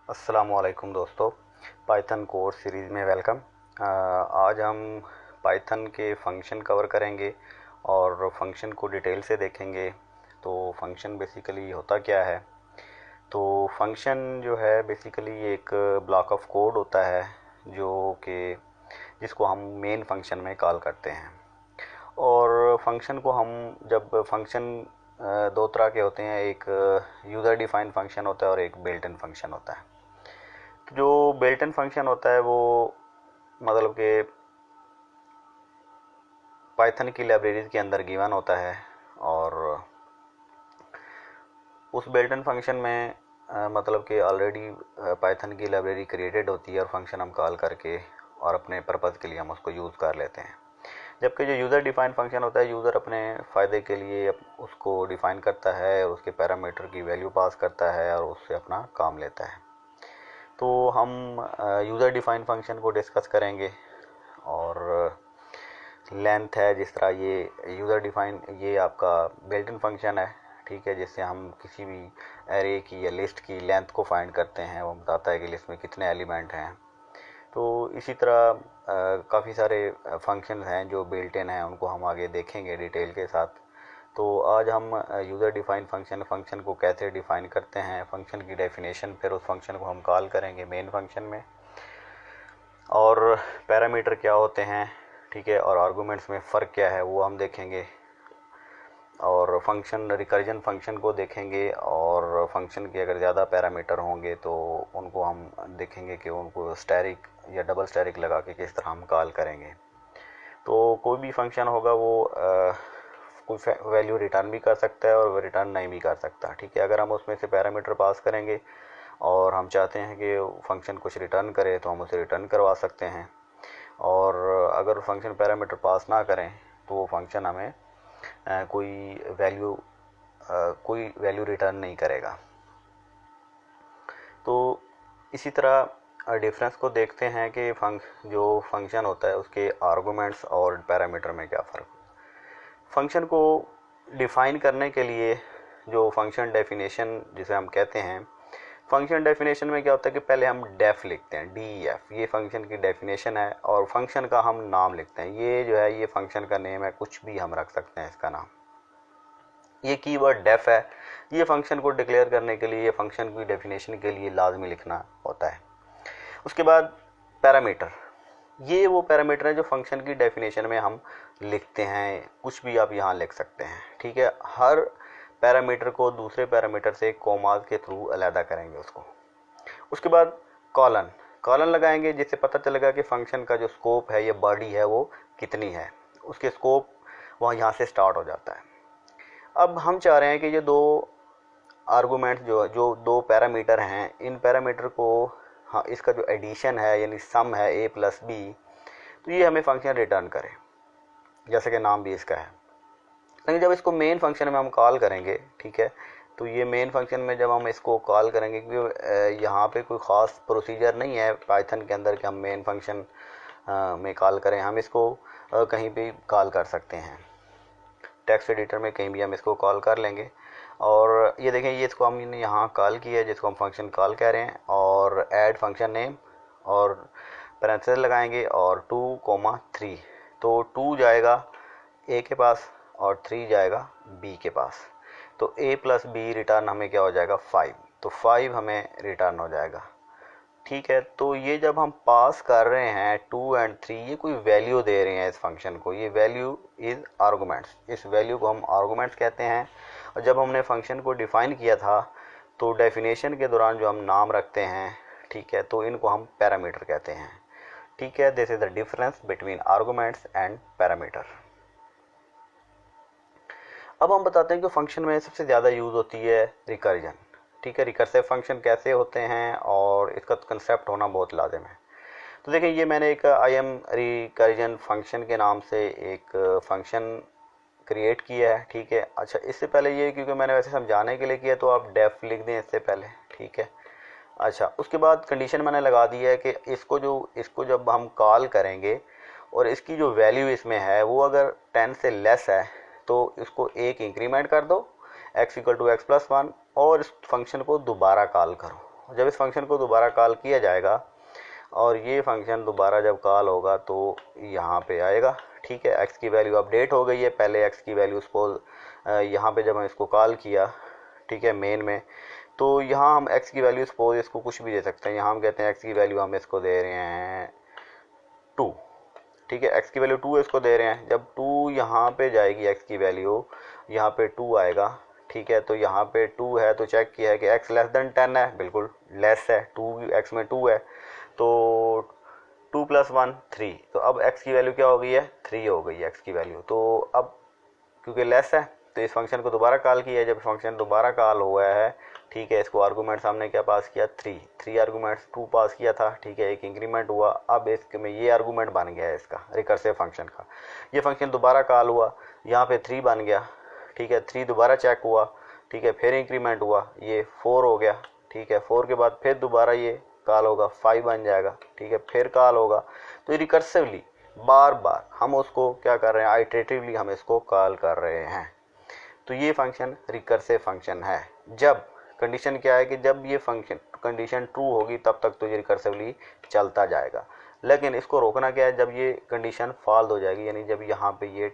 अस्सलामुअलैकुम दोस्तों, Python course series में वेलकम। आज हम पाइथन के फंक्शन कवर करेंगे और फंक्शन को डिटेल से देखेंगे। तो फंक्शन बेसिकली होता क्या है? तो फंक्शन जो है बेसिकली एक ब्लॉक ऑफ कोड होता है जो कि जिसको हम मेन फंक्शन में कॉल करते हैं। और फंक्शन को हम जब फंक्शन दो तरह के होते हैं, एक यूज़र डिफाइंड फंक्शन होता है और एक बिल्ट इन फंक्शन होता है। जो बिल्ट इन फंक्शन होता है वो मतलब कि पाइथन की लाइब्रेरीज के अंदर गिवन होता है और उस बिल्ट इन फंक्शन में मतलब कि ऑलरेडी पाइथन की लाइब्रेरी क्रिएटेड होती है और फंक्शन हम कॉल करके और अपने पर्पज़ के लिए हम उसको यूज़ कर लेते हैं। जबकि जो यूज़र डिफाइंड फंक्शन होता है, यूज़र अपने फ़ायदे के लिए उसको डिफ़ाइन करता है और उसके पैरामीटर की वैल्यू पास करता है और उससे अपना काम लेता है। तो हम यूज़र डिफाइंड फंक्शन को डिस्कस करेंगे। और लेंथ है, जिस तरह ये यूज़र डिफाइन, ये आपका बिल्ट इन फंक्शन है, ठीक है, जिससे हम किसी भी एरे की या लिस्ट की लेंथ को फाइंड करते हैं। वो बताता है कि लिस्ट में कितने एलिमेंट हैं। तो इसी तरह काफ़ी सारे फंक्शन हैं जो बिल्ट इन हैं, उनको हम आगे देखेंगे डिटेल के साथ। तो आज हम यूज़र डिफाइन फंक्शन को कैसे डिफ़ाइन करते हैं, फंक्शन की डेफिनेशन, फिर उस फंक्शन को हम कॉल करेंगे मेन फंक्शन में, और पैरामीटर क्या होते हैं, ठीक है, और आर्गूमेंट्स में फ़र्क क्या है वो हम देखेंगे। और फंक्शन रिकर्जन फंक्शन को देखेंगे और फंक्शन के अगर ज़्यादा पैरामीटर होंगे तो उनको हम देखेंगे कि उनको स्टैरिक या डबल स्टैरिक लगा के किस तरह हम कॉल करेंगे। तो कोई भी फंक्शन होगा वो कोई वैल्यू रिटर्न भी कर सकता है और रिटर्न नहीं भी कर सकता, ठीक है। अगर हम उसमें से पैरामीटर पास करेंगे और हम चाहते हैं कि फंक्शन कुछ रिटर्न करे तो हम उसे रिटर्न करवा सकते हैं। और अगर फंक्शन पैरामीटर पास ना करें तो वो फंक्शन हमें कोई वैल्यू रिटर्न नहीं करेगा। तो इसी तरह डिफरेंस को देखते हैं कि जो फंक्शन होता है उसके आर्गूमेंट्स और पैरामीटर में क्या फ़र्क है। फंक्शन को डिफ़ाइन करने के लिए जो फंक्शन डेफिनेशन जिसे हम कहते हैं, फंक्शन डेफिनेशन में क्या होता है कि पहले हम डेफ लिखते हैं, DEF, ये फंक्शन की डेफिनेशन है, और फंक्शन का हम नाम लिखते हैं। ये जो है ये फंक्शन का नेम है, कुछ भी हम रख सकते हैं इसका नाम। ये कीवर्ड डेफ है, ये फंक्शन को डिक्लेयर करने के लिए, ये फंक्शन की डेफिनेशन के लिए लाजमी लिखना होता है। उसके बाद पैरामीटर, ये वो पैरामीटर है जो फंक्शन की डेफिनेशन में हम लिखते हैं। कुछ भी आप यहाँ लिख सकते हैं, ठीक है। हर पैरामीटर को दूसरे पैरामीटर से कोमास के थ्रू अलहदा करेंगे उसको। उसके बाद कॉलन कॉलन लगाएंगे, जिससे पता चलेगा कि फंक्शन का जो स्कोप है, ये बॉडी है, वो कितनी है। उसके स्कोप वहाँ यहाँ से स्टार्ट हो जाता है। अब हम चाह रहे हैं कि ये दो आर्गूमेंट्स जो दो पैरामीटर हैं, इन पैरामीटर को, हाँ, इसका जो एडिशन है यानी सम है A+B, तो ये हमें फंक्शन रिटर्न करे, जैसे कि नाम भी इसका है। लेकिन जब इसको मेन फंक्शन में हम कॉल करेंगे, ठीक है, तो ये मेन फंक्शन में जब हम इसको कॉल करेंगे, क्योंकि यहाँ पे कोई ख़ास प्रोसीजर नहीं है पाइथन के अंदर कि हम मेन फंक्शन में कॉल करें। हम इसको कहीं भी कॉल कर सकते हैं, टेक्स्ट एडिटर में कहीं भी हम इसको कॉल कर लेंगे। और ये देखें, ये इसको हमने यहाँ कॉल किया है, जिसको हम फंक्शन कॉल कह रहे हैं, और ऐड फंक्शन नेम और पैरेंथेसिस लगाएंगे और 2,3। तो 2 जाएगा A के पास और 3 जाएगा B के पास। तो A+B रिटर्न हमें क्या हो जाएगा, 5। तो 5 हमें रिटर्न हो जाएगा, ठीक है। तो ये जब हम पास कर रहे हैं 2 और 3, ये कोई वैल्यू दे रहे हैं इस फंक्शन को, ये वैल्यू इज़ आर्गूमेंट्स, इस वैल्यू को हम आर्गूमेंट्स कहते हैं। और जब हमने फंक्शन को डिफ़ाइन किया था तो डेफिनेशन के दौरान जो हम नाम रखते हैं, ठीक है, तो इनको हम पैरामीटर कहते हैं, ठीक है। This is the difference between arguments and parameter. अब हम बताते हैं कि फंक्शन में सबसे ज़्यादा यूज़ होती है रिकर्जन, ठीक है। रिकर्सिव फंक्शन कैसे होते हैं और इसका कंसेप्ट होना बहुत लाजिम है। तो देखिए, ये मैंने एक IM रिकर्जन फंक्शन के नाम से एक फंक्शन क्रिएट किया है, ठीक है। अच्छा, इससे पहले ये, क्योंकि मैंने वैसे समझाने के लिए किया, तो आप डेफ लिख दें इससे पहले, ठीक है। अच्छा, उसके बाद कंडीशन मैंने लगा दी है कि इसको जब हम कॉल करेंगे और इसकी जो वैल्यू इसमें है वो अगर 10 से लेस है तो इसको एक इंक्रीमेंट कर दो, x = x+1, और इस फंक्शन को दोबारा कॉल करो, जब इस फंक्शन को दोबारा कॉल किया जाएगा और ये फंक्शन दोबारा जब कॉल होगा तो यहाँ पे आएगा, ठीक है। x की वैल्यू अपडेट हो गई है, पहले x की वैल्यू सपोज यहाँ पे जब हम इसको कॉल किया, ठीक है, मेन में, तो यहाँ हम x की वैल्यू सपोज इसको कुछ भी दे सकते हैं। यहाँ हम कहते हैं x की वैल्यू हम इसको दे रहे हैं 2, ठीक है, x की वैल्यू 2 इसको दे रहे हैं। जब 2 यहाँ पे जाएगी, x की वैल्यू यहाँ पे 2 आएगा, ठीक है। तो यहाँ पे 2 है तो चेक किया है कि x लेस देन 10 है, बिल्कुल लेस है, 2x में 2 है, तो 2 + 1 3। तो अब x की वैल्यू क्या हो गई है, 3 हो गई है x की वैल्यू। तो अब क्योंकि लेस है तो इस फंक्शन को दोबारा कॉल किया है। जब फंक्शन दोबारा कॉल हुआ है, ठीक है, इसको आर्गूमेंट्स हमने क्या पास किया, 3 आर्गूमेंट्स 2 पास किया था, ठीक है, एक इंक्रीमेंट हुआ। अब इसमें ये आर्गूमेंट बन गया है इसका रिकर्सिव फंक्शन का। ये फंक्शन दोबारा कॉल हुआ, यहाँ पे 3 बन गया, ठीक है, 3 दोबारा चेक हुआ, ठीक है, फिर इंक्रीमेंट हुआ, ये 4 हो गया, ठीक है। 4 के बाद फिर दोबारा ये कॉल होगा, 5 बन जाएगा, ठीक है, फिर कॉल होगा। तो रिकर्सिवली बार बार हम उसको क्या कर रहे हैं, आइटरेटिवली हम इसको कॉल कर रहे हैं। तो ये फंक्शन रिकर्सिव फंक्शन है। जब कंडीशन क्या है कि जब ये फंक्शन कंडीशन ट्रू होगी तब तक तो ये रिकर्सिवली चलता जाएगा। लेकिन इसको रोकना क्या है, जब ये कंडीशन फॉल्स हो जाएगी, यानी जब यहाँ पे ये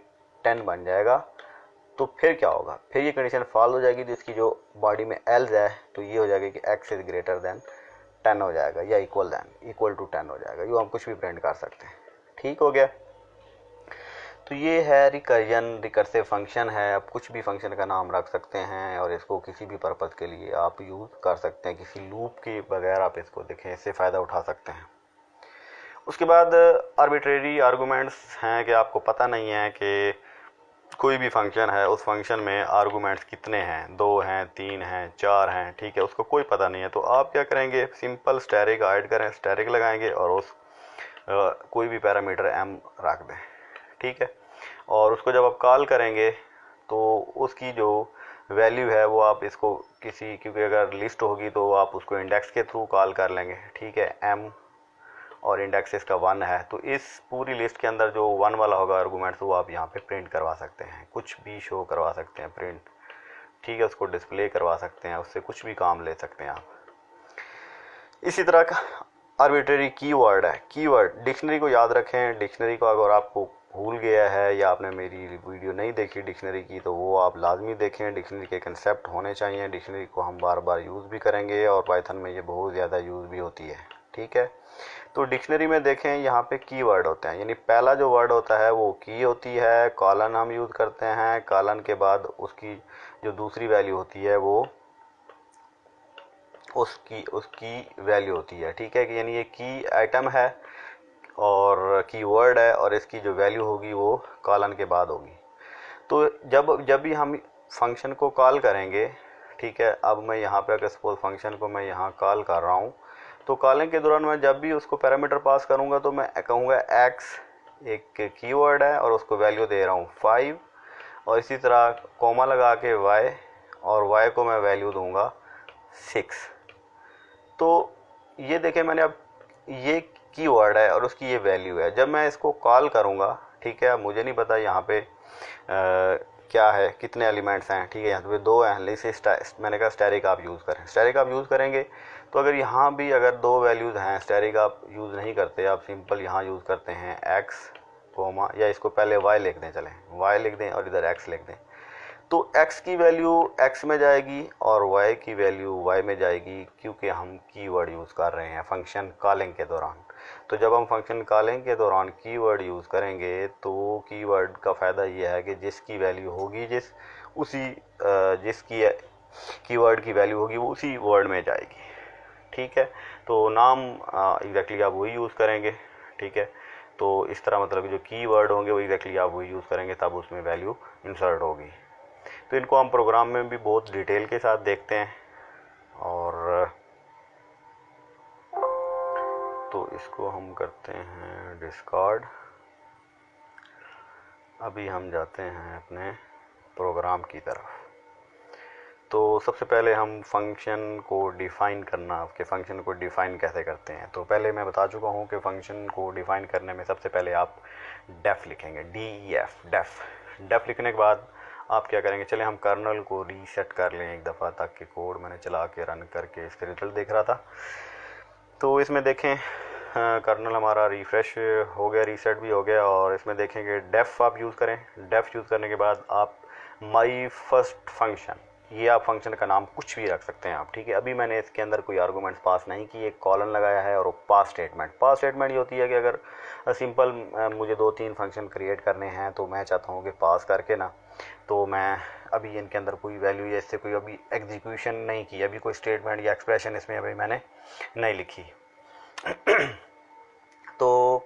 10 बन जाएगा तो फिर क्या होगा, फिर ये कंडीशन फॉल्स हो जाएगी तो इसकी जो बॉडी में एल्स है तो ये हो जाएगा कि x इज़ ग्रेटर देन 10 हो जाएगा या इक्वल टू 10 हो जाएगा। ये हम कुछ भी प्रिंट कर सकते हैं, ठीक हो गया। तो ये है रिकर्जन, रिकर्सिव फंक्शन है। आप कुछ भी फंक्शन का नाम रख सकते हैं और इसको किसी भी पर्पज़ के लिए आप यूज़ कर सकते हैं, किसी लूप के बगैर आप इसको देखें, इससे फ़ायदा उठा सकते हैं। उसके बाद आर्बिट्रेरी आर्गूमेंट्स हैं कि आपको पता नहीं है कि कोई भी फंक्शन है, उस फंक्शन में आर्गूमेंट्स कितने हैं, 2 हैं, 3 हैं, 4 हैं, ठीक है, उसको कोई पता नहीं है। तो आप क्या करेंगे, सिंपल स्टैरिक ऐड करें, स्टैरिक लगाएंगे और उस कोई भी पैरामीटर m रख दें, ठीक है। और उसको जब आप कॉल करेंगे तो उसकी जो वैल्यू है वो आप इसको किसी, क्योंकि अगर लिस्ट होगी तो आप उसको इंडेक्स के थ्रू कॉल कर लेंगे, ठीक है, m और इंडेक्स इसका 1 है। तो इस पूरी लिस्ट के अंदर जो 1 वाला होगा आर्गूमेंट्स वो आप यहाँ पे प्रिंट करवा सकते हैं, कुछ भी शो करवा सकते हैं प्रिंट, ठीक है, उसको डिस्प्ले करवा सकते हैं, उससे कुछ भी काम ले सकते हैं आप। इसी तरह का आर्बिट्रेरी कीवर्ड है। कीवर्ड डिक्शनरी को याद रखें। डिक्शनरी को अगर आपको भूल गया है या आपने मेरी वीडियो नहीं देखी डिक्शनरी की तो वो आप लाजमी देखें। डिक्शनरी के कंसेप्ट होने चाहिए, डिक्शनरी को हम बार बार यूज़ भी करेंगे और पाइथन में ये बहुत ज़्यादा यूज़ भी होती है, ठीक है। तो डिक्शनरी में देखें यहाँ पे कीवर्ड होते हैं, यानी पहला जो वर्ड होता है वो की होती है, कॉलन हम यूज़ करते हैं, कॉलन के बाद उसकी जो दूसरी वैल्यू होती है वो उसकी वैल्यू होती है, ठीक है, कि यानी ये की आइटम है और कीवर्ड है और इसकी जो वैल्यू होगी वो कॉलन के बाद होगी। तो जब भी हम फंक्शन को कॉल करेंगे, ठीक है, अब मैं यहाँ पे अगर सपोज फंक्शन को मैं यहाँ कॉल कर रहा हूँ तो कॉलिंग के दौरान मैं जब भी उसको पैरामीटर पास करूँगा तो मैं कहूँगा x एक कीवर्ड है और उसको वैल्यू दे रहा हूँ 5 और इसी तरह कोमा लगा के y और y को मैं वैल्यू दूँगा 6। तो ये देखें मैंने अब ये कीवर्ड है और उसकी ये वैल्यू है। जब मैं इसको कॉल करूँगा, ठीक है, मुझे नहीं पता यहाँ पे क्या है, कितने एलिमेंट्स हैं, ठीक है, यहाँ पे 2 हैं, लेकिन मैंने कहा स्टैरिक आप यूज़ करें। स्टैरिक आप यूज़ करेंगे तो अगर यहाँ भी अगर 2 वैल्यूज़ हैं, स्टैरिक आप यूज़ नहीं करते, आप सिंपल यहाँ यूज़ करते हैं x कोमा, या इसको पहले y लिख दें, चलें y लिख दें और इधर x लिख दें, तो x की वैल्यू x में जाएगी और y की वैल्यू y में जाएगी, क्योंकि हम कीवर्ड यूज़ कर रहे हैं फंक्शन कॉलिंग के दौरान। तो जब हम फंक्शन कॉलिंग के दौरान कीवर्ड यूज़ करेंगे तो कीवर्ड का फ़ायदा ये है कि जिसकी वैल्यू होगी जिसकी कीवर्ड की वैल्यू होगी वो उसी वर्ड में जाएगी, ठीक है। तो नाम एग्जैक्टली आप वही यूज़ करेंगे, ठीक है। तो इस तरह मतलब जो कीवर्ड होंगे वो एग्जैक्टली आप वही यूज़ करेंगे, तब उसमें वैल्यू इंसर्ट होगी। तो इनको हम प्रोग्राम में भी बहुत डिटेल के साथ देखते हैं। और तो इसको हम करते हैं डिस्कार्ड। अभी हम जाते हैं अपने प्रोग्राम की तरफ। तो सबसे पहले हम फंक्शन को डिफ़ाइन करना, आपके फ़ंक्शन को डिफ़ाइन कैसे करते हैं। तो पहले मैं बता चुका हूँ कि फ़ंक्शन को डिफ़ाइन करने में सबसे पहले आप डेफ लिखेंगे, DEF डेफ लिखने के बाद आप क्या करेंगे, चले हम कर्नल को रीसेट कर लें एक दफ़ा, ताकि कोड मैंने चला के रन करके इसके रिजल्ट देख रहा था। तो इसमें देखें कर्नल हमारा रिफ़्रेश हो गया, रीसेट भी हो गया, और इसमें देखेंगे डेफ आप यूज़ करें। डेफ यूज़ करने के बाद आप माई फर्स्ट फंक्शन, ये आप फंक्शन का नाम कुछ भी रख सकते हैं आप, ठीक है। अभी मैंने इसके अंदर कोई आर्गूमेंट्स पास नहीं किए, एक कॉलन लगाया है और पास स्टेटमेंट ये होती है कि अगर सिंपल मुझे 2-3 फंक्शन क्रिएट करने हैं तो मैं चाहता हूँ कि पास करके ना, तो मैं अभी इनके अंदर कोई वैल्यू या इससे कोई अभी एग्जीक्यूशन नहीं की, अभी कोई स्टेटमेंट या एक्सप्रेशन इसमें अभी मैंने नहीं लिखी। तो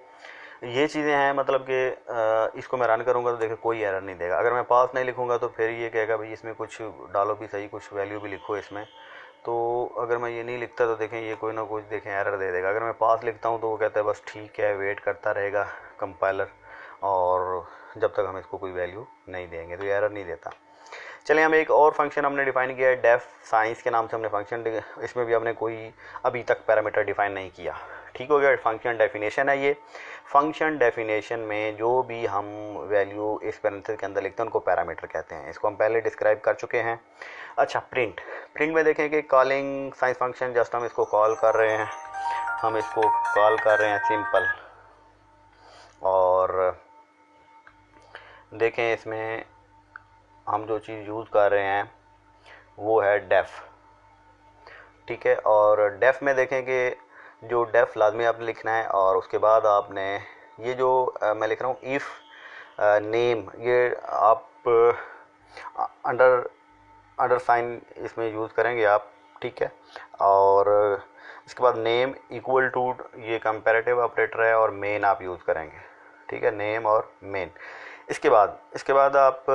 ये चीज़ें हैं, मतलब कि इसको मैं रन करूँगा तो देखिए कोई एरर नहीं देगा। अगर मैं पास नहीं लिखूँगा तो फिर ये कहेगा भाई इसमें कुछ डालो भी सही, कुछ वैल्यू भी लिखो इसमें। तो अगर मैं ये नहीं लिखता तो देखें ये कोई ना कुछ देखें एरर दे देगा। अगर मैं पास लिखता हूँ तो वो कहता है बस ठीक है, वेट करता रहेगा कंपाइलर, और जब तक हम इसको कोई वैल्यू नहीं देंगे तो ये एरर नहीं देता। चलिए हम एक और फंक्शन हमने डिफ़ाइन किया है, डेफ साइंस के नाम से हमने फंक्शन, इसमें भी हमने कोई अभी तक पैरामीटर डिफ़ाइन नहीं किया, ठीक हो गया। फंक्शन डेफिनेशन है ये। फंक्शन डेफिनेशन में जो भी हम वैल्यू इस पैरेंथेसिस के अंदर लिखते हैं उनको पैरामीटर कहते हैं, इसको हम पहले डिस्क्राइब कर चुके हैं। अच्छा, प्रिंट में देखें कि कॉलिंग साइंस फंक्शन, जस्ट हम इसको कॉल कर रहे हैं, हम इसको कॉल कर रहे हैं सिंपल, और देखें इसमें हम जो चीज़ यूज़ कर रहे हैं वो है डेफ, ठीक है। और डेफ में देखें कि जो डेफ लाजमी आपने लिखना है, और उसके बाद आपने ये जो मैं लिख रहा हूँ इफ़ नेम, ये आप अंडर साइन इसमें यूज़ करेंगे आप, ठीक है। और इसके बाद नेम इक्वल टू, ये कंपैरेटिव ऑपरेटर है, और मेन आप यूज़ करेंगे, ठीक है, नेम और मेन। इसके बाद आप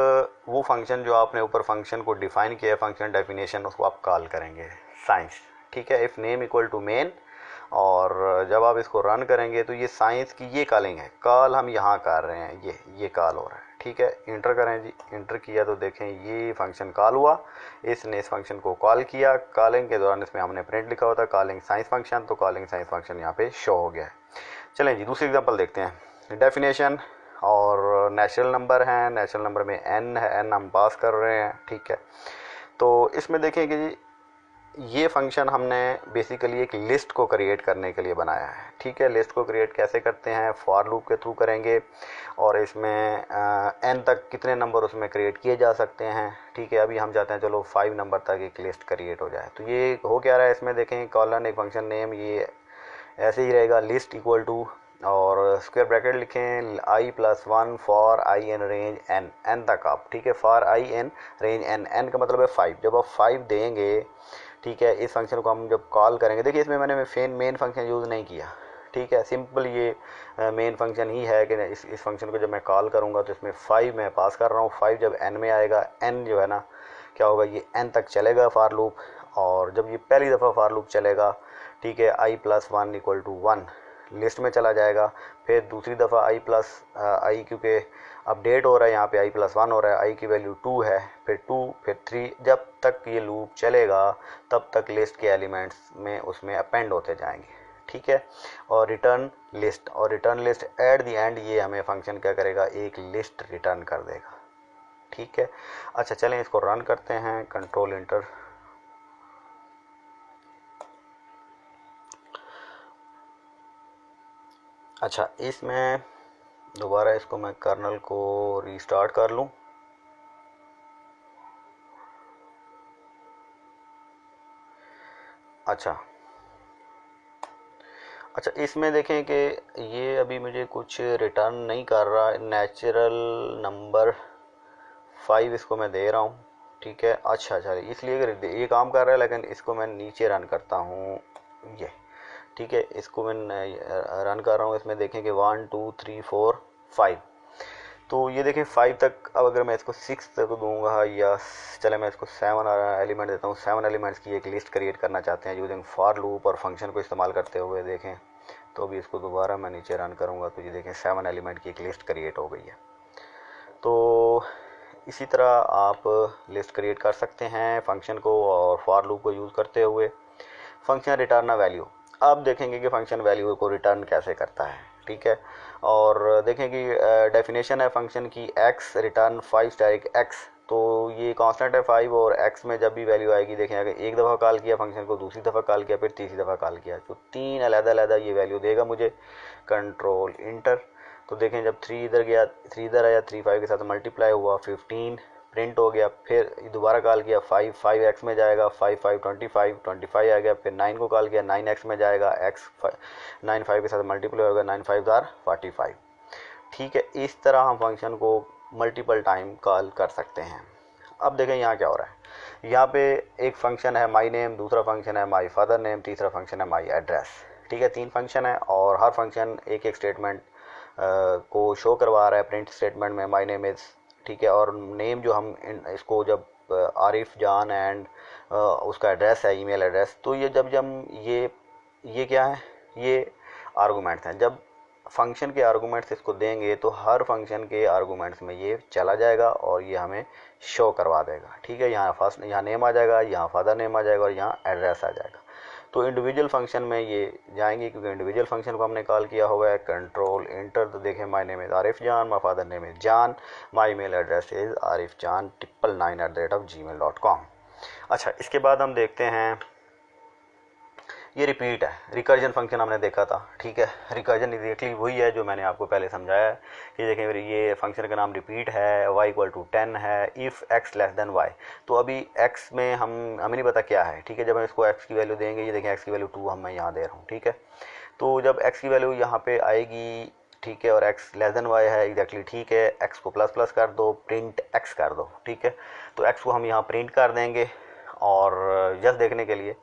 वो फंक्शन जो आपने ऊपर फंक्शन को डिफ़ाइन किया है, फंक्शन डेफिनेशन, उसको आप कॉल करेंगे साइंस, ठीक है, if name equal to main. और जब आप इसको रन करेंगे तो ये साइंस की ये कॉलिंग है, कॉल हम यहाँ कर रहे हैं, ये कॉल हो रहा है, ठीक है। इंटर करें जी, इंटर किया तो देखें ये फंक्शन कॉल हुआ, इसने इस फंक्शन को कॉल किया। कॉलिंग के दौरान इसमें हमने प्रिंट लिखा होता है कॉलिंग साइंस फंक्शन, तो कॉलिंग साइंस फंक्शन यहाँ पे शो हो गया है। चलें जी दूसरी एग्जांपल देखते हैं। डेफिनेशन और नेचुरल नंबर हैं, नेचुरल नंबर में n है, n हम पास कर रहे हैं, ठीक है। तो इसमें देखें कि ये फंक्शन हमने बेसिकली एक लिस्ट को क्रिएट करने के लिए बनाया है, ठीक है। लिस्ट को क्रिएट कैसे करते हैं, फॉर लूप के थ्रू करेंगे, और इसमें n तक कितने नंबर उसमें क्रिएट किए जा सकते हैं, ठीक है। अभी हम चाहते हैं चलो 5 नंबर तक एक लिस्ट क्रिएट हो जाए। तो ये हो क्या रहा है, इसमें देखें कॉलन एक फंक्शन नेम, ये ऐसे ही रहेगा, लिस्ट इक्वल टू, और स्क्वायर ब्रैकेट लिखें i+1 for i in range n तक आप, ठीक है, for i in range n का मतलब है 5। जब आप 5 देंगे, ठीक है, इस फंक्शन को हम जब कॉल करेंगे, देखिए इसमें मैंने मेन फंक्शन यूज़ नहीं किया, ठीक है, सिंपल ये मेन फंक्शन ही है कि इस फंक्शन को जब मैं कॉल करूँगा तो इसमें 5 मैं पास कर रहा हूँ। 5 जब n में आएगा, n जो है ना क्या होगा, ये n तक चलेगा फॉर लूप, और जब ये पहली दफ़ा फॉर लूप चलेगा, ठीक है, i+1 इक्वल टू 1 लिस्ट में चला जाएगा। फिर दूसरी दफ़ा i क्योंकि अपडेट हो रहा है यहाँ पे i+1 हो रहा है, i की वैल्यू 2 है, फिर 2 फिर 3, जब तक ये लूप चलेगा तब तक लिस्ट के एलिमेंट्स में उसमें अपेंड होते जाएंगे, ठीक है। और return list at the end, ये हमें फंक्शन क्या करेगा, एक लिस्ट रिटर्न कर देगा, ठीक है। अच्छा चलें इसको रन करते हैं, कंट्रोल इंटर। अच्छा, इसमें दोबारा इसको मैं कर्नल को रीस्टार्ट कर लूँ। अच्छा, इसमें देखें कि ये अभी मुझे कुछ रिटर्न नहीं कर रहा, नेचुरल नंबर 5 इसको मैं दे रहा हूँ, ठीक है। अच्छा इसलिए ये काम कर रहा है, लेकिन इसको मैं नीचे रन करता हूँ, ये ठीक है, इसको मैं रन कर रहा हूँ। इसमें देखें कि 1 2 3 4 5, तो ये देखें 5 तक। अब अगर मैं इसको 6 तक दूंगा, या चले मैं इसको 7 एलिमेंट देता हूँ, 7 एलिमेंट्स की एक लिस्ट क्रिएट करना चाहते हैं यूजिंग फॉर लूप और फंक्शन को इस्तेमाल करते हुए, देखें तो अभी इसको दोबारा मैं नीचे रन करूँगा तो ये देखें 7 एलिमेंट की एक लिस्ट क्रिएट हो गई है। तो इसी तरह आप लिस्ट क्रिएट कर सकते हैं फंक्शन को और फॉर लूप को यूज़ करते हुए। फंक्शन रिटर्न वैल्यू, अब देखेंगे कि फंक्शन वैल्यू को रिटर्न कैसे करता है, ठीक है। और देखें कि डेफिनेशन है फंक्शन की x रिटर्न 5 स्टैटिक x, तो ये कांस्टेंट है 5 और x में जब भी वैल्यू आएगी देखें, अगर एक दफ़ा कॉल किया फंक्शन को, दूसरी दफ़ा कॉल किया, फिर तीसरी दफ़ा कॉल किया, तो 3 अलग-अलग ये वैल्यू देगा मुझे। कंट्रोल इंटर, तो देखें जब 3 इधर गया, 3 इधर आया, 3 5 के साथ मल्टीप्लाई हुआ, 15 प्रिंट हो गया। फिर दोबारा कॉल किया 5 x में जाएगा, 5 5 25 आ गया। फिर 9 को कॉल किया, 9 x में जाएगा, x 9 5 के साथ मल्टीप्लाई होगा, 9 5 आर 45। ठीक है, इस तरह हम फंक्शन को मल्टीपल टाइम कॉल कर सकते हैं। अब देखें यहाँ क्या हो रहा है। यहाँ पे एक फंक्शन है माई नेम, दूसरा फंक्शन है माई फादर नेम, तीसरा फंक्शन है माई एड्रेस। ठीक है, 3 फंक्शन है और हर फंक्शन एक एक स्टेटमेंट को शो करवा रहा है प्रिंट स्टेटमेंट में माई नेम इज़। ठीक है, और नेम जो हम इसको जब आरिफ जान एंड उसका एड्रेस है, ईमेल एड्रेस, तो ये जब ये क्या है, ये आर्गूमेंट्स हैं। जब फंक्शन के आर्गूमेंट्स इसको देंगे तो हर फंक्शन के आर्गूमेंट्स में ये चला जाएगा और ये हमें शो करवा देगा। ठीक है, यहाँ नेम आ जाएगा, यहाँ फादर नेम आ जाएगा और यहाँ एड्रेस आ जाएगा। तो इंडिविजुअल फंक्शन में ये जाएंगे क्योंकि इंडिविजुअल फंक्शन को हमने कॉल किया हुआ है। कंट्रोल इंटर, तो देखें माई नेम इज़ आरिफ जान, माई फादर नेम इज़ जान, my email address is Arif जान 999@gmail.com। अच्छा, इसके बाद हम देखते हैं ये रिपीट है, रिकर्जन फंक्शन हमने देखा था। ठीक है, रिकर्जन एग्जैक्टली वही है जो मैंने आपको पहले समझाया है कि देखें ये फंक्शन का नाम रिपीट है, y = 10 है, इफ़ x < y। तो अभी x में हमें नहीं पता क्या है। ठीक है, जब हम इसको x की वैल्यू देंगे, ये देखें x की वैल्यू 2 मैं यहाँ दे रहा हूँ। ठीक है, तो जब x की वैल्यू यहाँ पे आएगी, ठीक है, और x < y है एग्जैक्टली, ठीक है, x को प्लस प्लस कर दो, प्रिंट x कर दो। ठीक है, तो x को हम यहाँ प्रिंट कर देंगे और जस्ट देखने के लिए।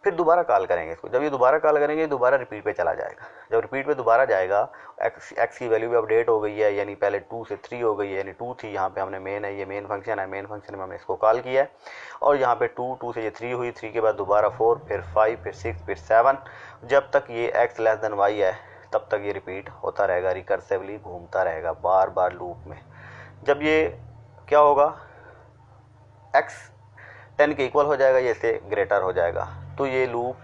फिर दोबारा कॉल करेंगे इसको, जब ये दोबारा कॉल करेंगे दोबारा रिपीट पे चला जाएगा। जब रिपीट पे दोबारा जाएगा, x की वैल्यू भी अपडेट हो गई है, यानी पहले 2 से 3 हो गई है, यानी 2 थी, यहाँ पे हमने मेन है, ये मेन फंक्शन है, मेन फंक्शन में हमने इसको कॉल किया है और यहाँ पे 2 से ये 3 हुई, 3 के बाद दोबारा 4, फिर 5, फिर 6, फिर 7। जब तक ये x < y है तब तक ये रिपीट होता रहेगा, रिकर्सिवली घूमता रहेगा बार बार लूप में। जब ये क्या होगा, x 10 के इक्वल हो जाएगा, ये से ग्रेटर हो जाएगा, तो ये लूप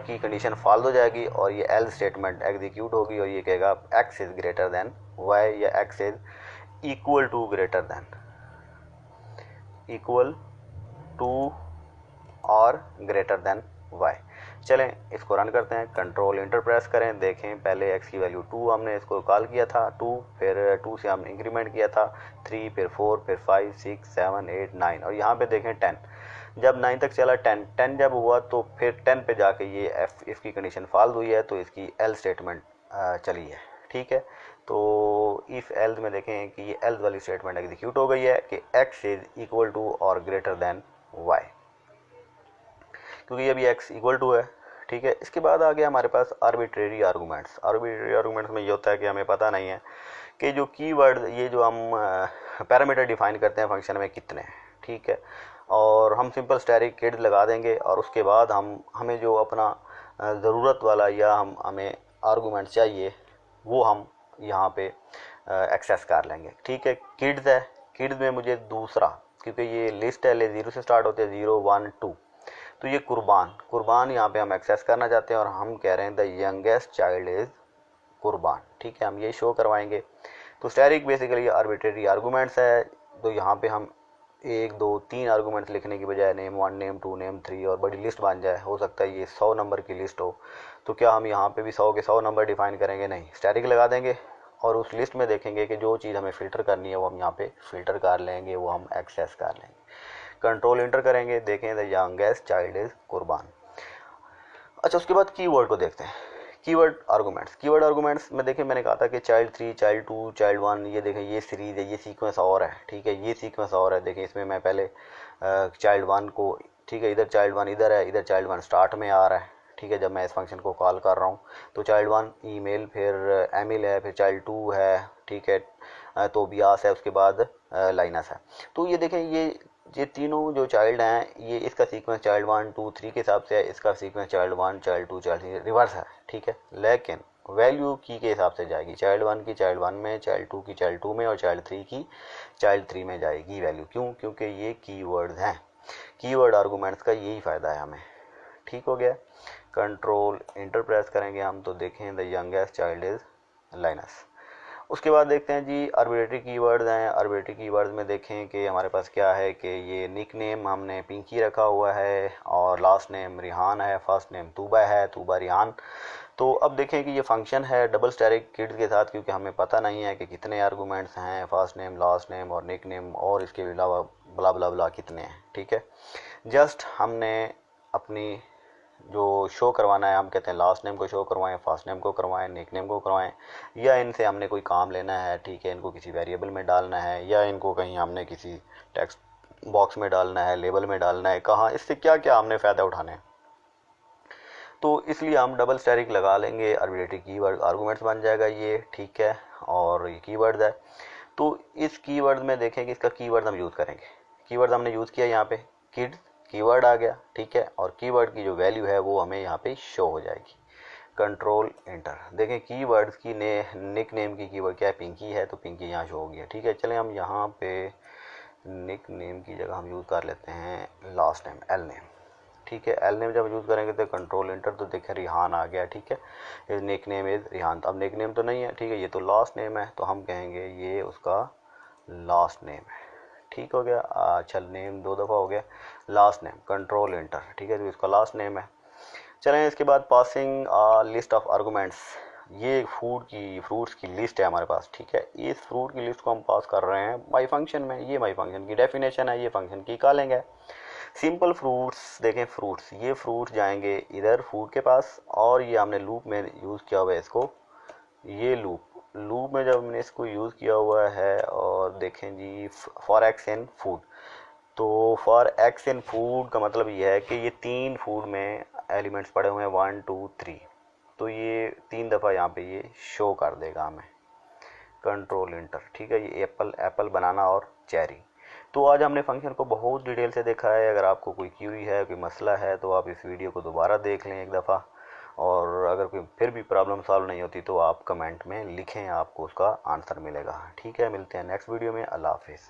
की कंडीशन फॉल्स हो जाएगी और ये एल्स स्टेटमेंट एग्जीक्यूट होगी और ये कहेगा x is greater than y या x is equal to greater than equal to और ग्रेटर देन y। चलें इसको रन करते हैं, कंट्रोल इंटर प्रेस करें। देखें पहले x की वैल्यू 2 हमने इसको कॉल किया था, 2, फिर 2 से हमने इंक्रीमेंट किया था 3, फिर 4, फिर 5, 6, 7, 8, 9 और यहाँ पे देखें 10। जब 9 तक चला, 10 जब हुआ तो फिर 10 पे जाके ये इसकी कंडीशन फॉल्स हुई है, तो इसकी एल स्टेटमेंट चली है। ठीक है, तो इफ़ एल्स में देखें कि ये एल्स वाली स्टेटमेंट एग्जीक्यूट हो गई है कि x इज़ इक्वल टू और ग्रेटर देन y, क्योंकि अभी x इक्वल टू है। ठीक है, इसके बाद आ गया हमारे पास आर्बिट्रेरी आर्गूमेंट्स। आर्बिट्रेरी आर्गूमेंट्स में ये होता है कि हमें पता नहीं है कि जो कीवर्ड, ये जो हम पैरामीटर डिफाइन करते हैं फंक्शन में कितने हैं। ठीक है, और हम सिंपल स्टैटिक किड्स लगा देंगे और उसके बाद हमें जो अपना ज़रूरत वाला या हमें आर्गूमेंट चाहिए वो हम यहाँ पे एक्सेस कर लेंगे। ठीक है, किड्स है, किड्स में मुझे दूसरा, क्योंकि ये लिस्ट है, 0 से स्टार्ट होते हैं, 0 1 2, तो ये कुर्बान यहाँ पे हम एक्सेस करना चाहते हैं और हम कह रहे हैं द यंगेस्ट चाइल्ड इज़ कुर्बान। ठीक है, हम ये शो करवाएंगे। तो स्टैटिक बेसिकली आर्बिट्रेरी आर्गूमेंट्स है, तो यहाँ पे हम 1 2 3 आर्गूमेंट्स लिखने की बजाय नेम 1, नेम 2, नेम 3 और बड़ी लिस्ट बन जाए। हो सकता है ये 100 नंबर की लिस्ट हो, तो क्या हम यहाँ पे भी 100 के 100 नंबर डिफाइन करेंगे? नहीं, स्टैटिक लगा देंगे और उस लिस्ट में देखेंगे कि जो चीज़ हमें फ़िल्टर करनी है वो हम यहाँ पे फ़िल्टर कर लेंगे, वो हम एक्सेस कर लेंगे। कंट्रोल इंटर करेंगे, देखें द यंगेस्ट चाइल्ड इज़ कुर्बान। अच्छा, उसके बाद कीवर्ड को देखते हैं। कीवर्ड आर्गूमेंट्स में देखें मैंने कहा था कि चाइल्ड 3, चाइल्ड 2, चाइल्ड 1, ये देखें ये सीरीज़ है, ये सीक्वेंस और है। ठीक है, ये सीक्वेंस और है। देखें इसमें मैं पहले चाइल्ड 1 को, ठीक है, इधर चाइल्ड 1 इधर है, इधर चाइल्ड 1 स्टार्ट में आ रहा है। ठीक है, जब मैं इस फंक्शन को कॉल कर रहा हूँ तो चाइल्ड 1 ईमेल, फिर एमिल है, फिर चाइल्ड 2 है, ठीक है, तो बियास है, उसके बाद लाइनस है। तो ये देखें ये तीनों जो चाइल्ड हैं, ये इसका सीक्वेंस चाइल्ड 1 2 3 के हिसाब से है, इसका sequence child 1 child 2 child 3 reverse है। ठीक है, लेकिन वैल्यू की के हिसाब से जाएगी, चाइल्ड 1 की चाइल्ड 1 में, चाइल्ड 2 की चाइल्ड 2 में और चाइल्ड 3 की चाइल्ड 3 में जाएगी वैल्यू। क्यों? क्योंकि ये कीवर्ड्स हैं। कीवर्ड आर्गूमेंट्स का यही फ़ायदा है हमें। ठीक हो गया, कंट्रोल इंटर प्रेस करेंगे हम तो देखें the youngest child is Linus. उसके बाद देखते हैं जी आर्बिट्रेरी कीवर्ड्स हैं। आर्बिट्रेरी कीवर्ड्स में देखें कि हमारे पास क्या है कि ये निक नेम हमने पिंकी रखा हुआ है और लास्ट नेम रिहान है, फर्स्ट नेम तूबा है, तूबा रिहान। तो अब देखें कि ये फंक्शन है डबल स्टैटिक किड्स के साथ, क्योंकि हमें पता नहीं है कि कितने आर्गूमेंट्स हैं, फर्स्ट नेम, लास्ट नेम और निक नेम और इसके अलावा ब्ला ब्ला ब्ला कितने हैं। ठीक है, जस्ट हमने अपनी जो शो करवाना है, हम कहते हैं लास्ट नेम को शो करवाएं, फर्स्ट नेम को करवाएं, निक नेम को करवाएं, या इनसे हमने कोई काम लेना है, ठीक है, इनको किसी वेरिएबल में डालना है या इनको कहीं हमने किसी टेक्स्ट बॉक्स में डालना है, लेबल में डालना है, कहाँ, इससे क्या क्या हमने फ़ायदा उठाने हैं। तो इसलिए हम डबल स्टैटिक लगा लेंगे। आर्बिट्रेरी कीवर्ड आर्गूमेंट्स बन जाएगा ये, ठीक है, और ये कीवर्ड है। तो इस कीवर्ड में देखें कि इसका कीवर्ड हम यूज़ करेंगे। कीवर्ड हमने यूज़ किया यहाँ पे किड्स, कीवर्ड आ गया, ठीक है, और कीवर्ड की जो वैल्यू है वो हमें यहाँ पे शो हो जाएगी। Control enter. देखें कीवर्ड्स की निक नेम की कीवर्ड क्या है, पिंकी है, तो पिंकी यहाँ शो हो गया। ठीक है, चलें हम यहाँ पे निक नेम की जगह हम यूज़ कर लेते हैं लास्ट नेम, एल नेम। ठीक है, एल नेम जब यूज़ करेंगे तो कंट्रोल एंटर, तो देखें रिहान आ गया। ठीक है, निक नेम इज़ रिहान। अब निक नेम तो नहीं है, ठीक है, ये तो लास्ट नेम है, तो हम कहेंगे ये उसका लास्ट नेम है। ठीक हो गया। अच्छा, नेम दो दफ़ा हो गया, लास्ट नेम, कंट्रोल एंटर। ठीक है, तो इसका लास्ट नेम है। चलें इसके बाद पासिंग लिस्ट ऑफ आर्गूमेंट्स। ये फ्रूट्स की लिस्ट है हमारे पास। ठीक है, इस फ्रूट की लिस्ट को हम पास कर रहे हैं माई फंक्शन में। ये माई फंक्शन की डेफिनेशन है, ये फंक्शन की कॉलिंग है। सिंपल फ्रूट्स, देखें फ्रूट्स, ये फ्रूट्स जाएंगे इधर फूड के पास, और ये हमने लूप में यूज़ किया हुआ है इसको, ये लूप में जब हमने इसको यूज़ किया हुआ है, और देखें जी फॉर एक्स इन फूड, तो फॉर एक्स इन फूड का मतलब ये है कि ये 3 फूड में एलिमेंट्स पड़े हुए हैं, 1 2 3, तो ये 3 दफ़ा यहाँ पे ये शो कर देगा हमें। Control inter. ठीक है, ये एप्पल बनाना और चेरी। तो आज हमने फंक्शन को बहुत डिटेल से देखा है। अगर आपको कोई क्यूरी है, कोई मसला है, तो आप इस वीडियो को दोबारा देख लें एक दफ़ा, और अगर कोई फिर भी प्रॉब्लम सॉल्व नहीं होती तो आप कमेंट में लिखें, आपको उसका आंसर मिलेगा। ठीक है, मिलते हैं नेक्स्ट वीडियो में। अल्लाह हाफिज़।